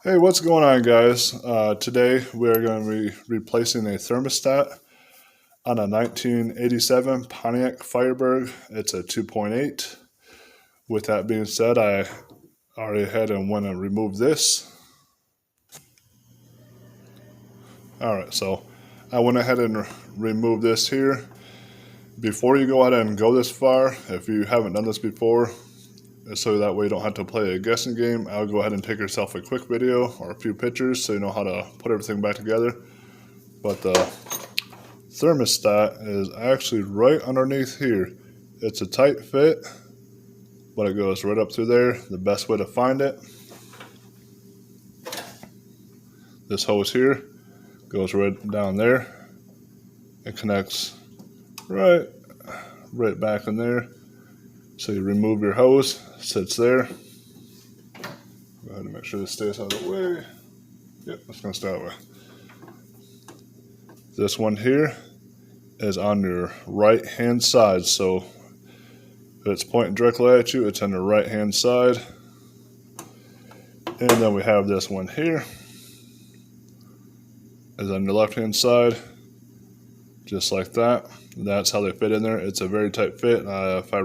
Hey, what's going on, guys? Today we are going to be replacing a thermostat on a 1987 Pontiac Firebird. It's a 2.8. With that being said, I already had and went and removed this. All right, so I went ahead and removed this here. Before you go ahead and go this far, if you haven't done this before, so that way you don't have to play a guessing game, I'll go ahead and take yourself a quick video or a few pictures so you know how to put everything back together. But the thermostat is actually right underneath here. It's a tight fit, but it goes right up through there. The best way to find it, this hose here goes right down there. It connects right back in there. So you remove your hose, sits there. Go ahead and make sure this stays out of the way. Yep, it's gonna stay out of the way. This one here is on your right hand side, so if it's pointing directly at you, it's on the right hand side. And then we have this one here is on the left hand side, just like that. That's how they fit in there. It's a very tight fit. If I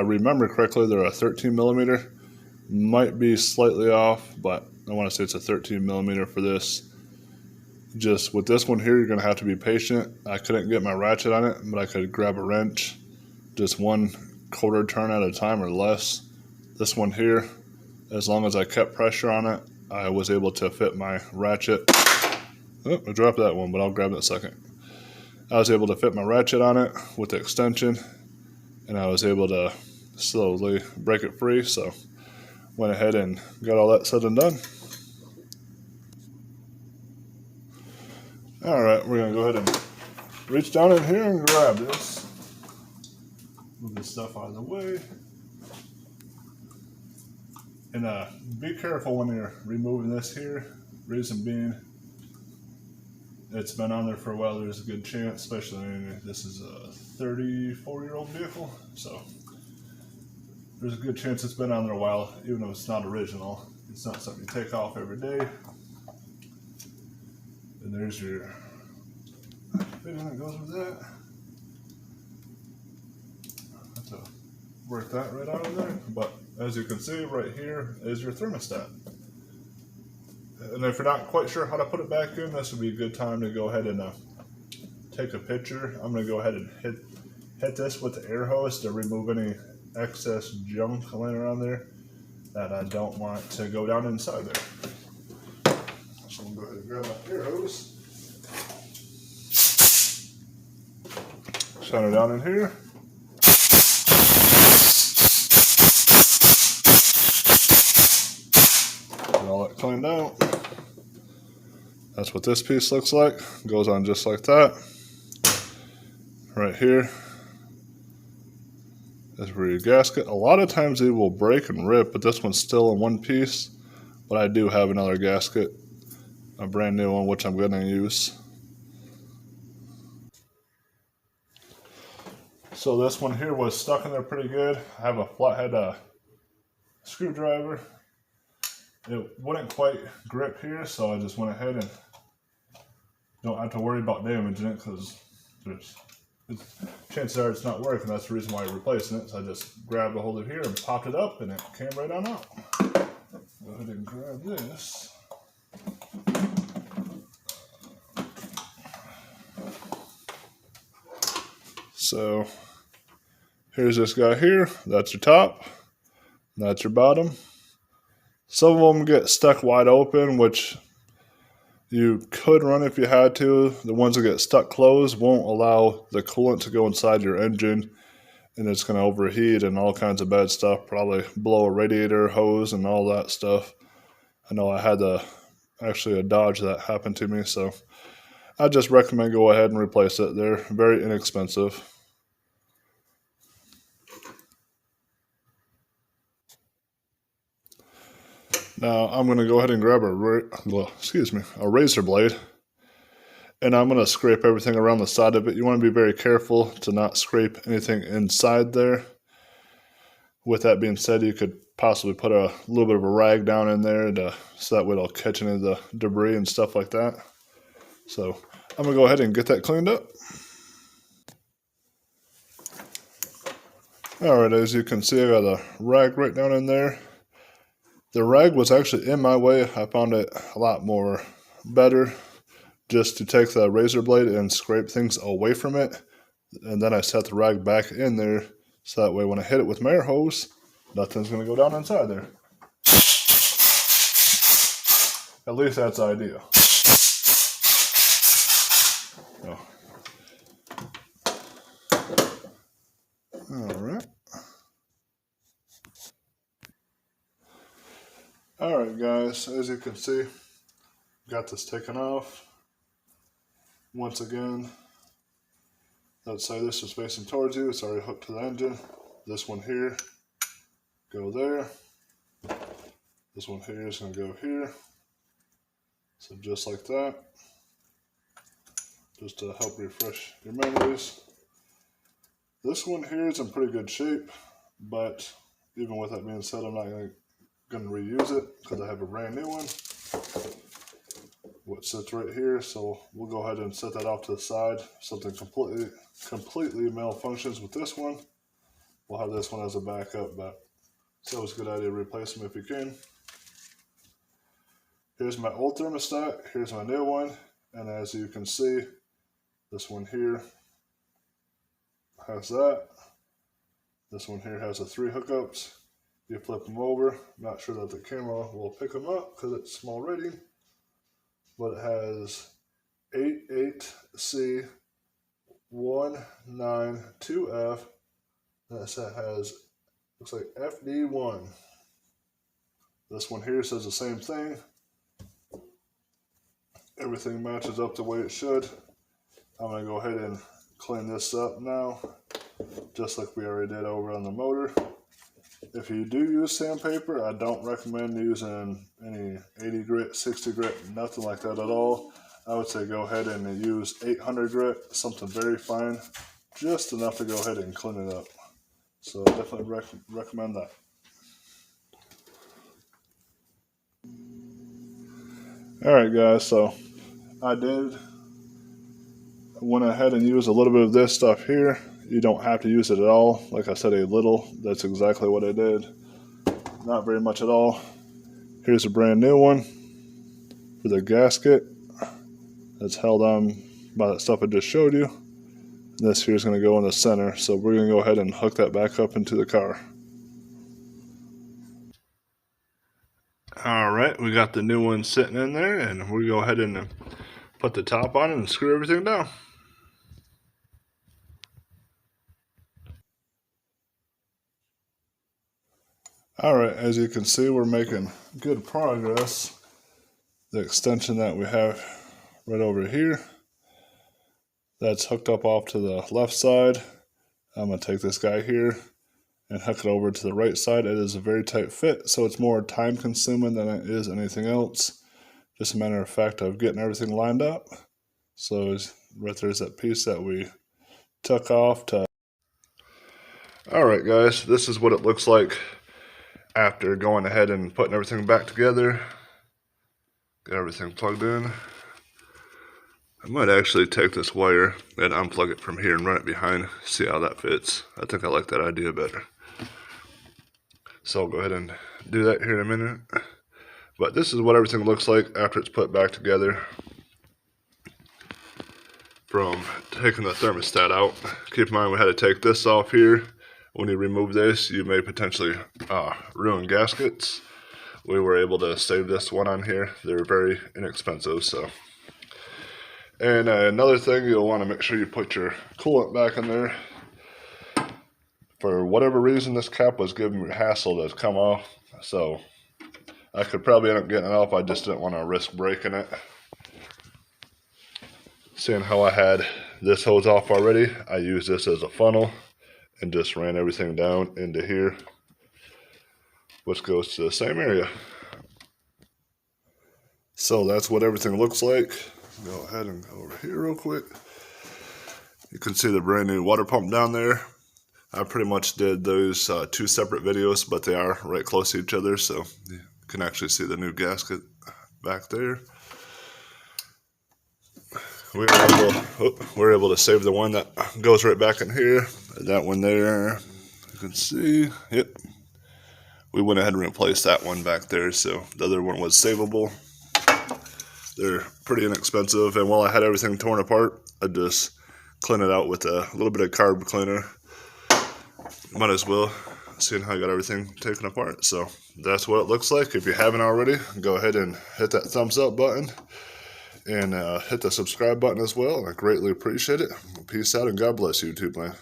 remember correctly, they're a 13 millimeter. Might be slightly off, but I want to say it's a 13 millimeter for this. Just with this one here, you're going to have to be patient. I couldn't get my ratchet on it, but I could grab a wrench, just 1/4 turn at a time or less. This one here, as long as I kept pressure on it, I was able to fit my ratchet. Oh, I dropped that one, but I'll grab it in a second. I was able to fit my ratchet on it with the extension, and I was able to slowly break it free. So went ahead and got all that said and done. All right, we're gonna go ahead and reach down in here and grab this. Move this stuff out of the way. And be careful when you're removing this here. Reason being, it's been on there for a while. There's a good chance, especially this is a 34-year-old vehicle, so there's a good chance it's been on there a while, even though it's not original. It's not something you take off every day. And there's your fitting that goes with that. Have to work that right out of there. But as you can see, right here is your thermostat. And if you're not quite sure how to put it back in, this would be a good time to go ahead and take a picture. I'm going to go ahead and hit this with the air hose to remove any excess junk laying around there that I don't want to go down inside there. So I'm going to go ahead and grab my air hose, shine it down in here. Get all that cleaned out. That's what this piece looks like. Goes on just like that. Right here is where your gasket. A lot of times they will break and rip, but this one's still in one piece. But I do have another gasket, a brand new one, which I'm going to use. So this one here was stuck in there pretty good. I have a flathead screwdriver. It wouldn't quite grip here, so I just went ahead and don't have to worry about damaging it because chances are it's not working. That's the reason why I'm replacing it. So I just grabbed a hold of here and popped it up, and it came right on out. Go ahead and grab this. So here's this guy here. That's your top. That's your bottom. Some of them get stuck wide open, which you could run if you had to. The ones that get stuck closed won't allow the coolant to go inside your engine, and it's going to overheat and all kinds of bad stuff. Probably blow a radiator hose and all that stuff. I know I had actually a Dodge that happened to me, so I just recommend go ahead and replace it. They're very inexpensive. Now I'm going to go ahead and grab a razor blade, and I'm going to scrape everything around the side of it. You want to be very careful to not scrape anything inside there. With that being said, you could possibly put a little bit of a rag down in there so that way it'll catch any of the debris and stuff like that. So I'm going to go ahead and get that cleaned up. Alright, as you can see, I got a rag right down in there. The rag was actually in my way. I found it a lot more better just to take the razor blade and scrape things away from it. And then I set the rag back in there so that way when I hit it with my air hose, nothing's going to go down inside there. At least that's the idea. Alright. Alright guys, as you can see, got this taken off. Once again, let's say this is facing towards you, it's already hooked to the engine. This one here, go there. This one here is going to go here. So just like that. Just to help refresh your memories. This one here is in pretty good shape, but even with that being said, I'm not going to reuse it because I have a brand new one, which sits right here. So we'll go ahead and set that off to the side. Something completely malfunctions with this one, we'll have this one as a backup, but it's always a good idea to replace them if you can. Here's my old thermostat, here's my new one, and as you can see, this one here has that. This one here has the 3 hookups. You flip them over. I'm not sure that the camera will pick them up because it's small rating, but it has 88C192F. That has, looks like FD1. This one here says the same thing. Everything matches up the way it should. I'm going to go ahead and clean this up now, just like we already did over on the motor. If you do use sandpaper, I don't recommend using any 80 grit, 60 grit, nothing like that at all. I would say go ahead and use 800 grit, something very fine, just enough to go ahead and clean it up. So definitely recommend that. Alright guys, so I went ahead and used a little bit of this stuff here. You don't have to use it at all. Like I said, a little. That's exactly what I did. Not very much at all. Here's a brand new one for the gasket. That's held on by that stuff I just showed you. This here is going to go in the center. So we're going to go ahead and hook that back up into the car. Alright, we got the new one sitting in there, and we'll go ahead and put the top on and screw everything down. Alright, as you can see, we're making good progress. The extension that we have right over here, that's hooked up off to the left side. I'm going to take this guy here and hook it over to the right side. It is a very tight fit, so it's more time consuming than it is anything else. Just a matter of fact of getting everything lined up. So right there's that piece that we took off to. Alright guys, this is what it looks like after going ahead and putting everything back together. Got everything plugged in. I might actually take this wire and unplug it from here and run it behind, see how that fits. I think I like that idea better. So I'll go ahead and do that here in a minute. But this is what everything looks like after it's put back together. From taking the thermostat out. Keep in mind we had to take this off here. When you remove this, you may potentially ruin gaskets. We were able to save this one on here. They're very inexpensive, so. And another thing, you'll want to make sure you put your coolant back in there. For whatever reason, this cap was giving me a hassle to come off, so I could probably end up getting it off. I just didn't want to risk breaking it. Seeing how I had this hose off already, I used this as a funnel and just ran everything down into here, which goes to the same area. So that's what everything looks like. Go ahead and go over here real quick. You can see the brand new water pump down there. I pretty much did those 2 separate videos, but they are right close to each other, so you can actually see the new gasket back there. We were able to save the one that goes right back in here. That one there, you can see, yep. We went ahead and replaced that one back there, so the other one was savable. They're pretty inexpensive, and while I had everything torn apart, I just cleaned it out with a little bit of carb cleaner. Might as well, seeing how I got everything taken apart. So that's what it looks like. If you haven't already, go ahead and hit that thumbs up button and hit the subscribe button as well. I greatly appreciate it. Peace out and God bless you, YouTube land.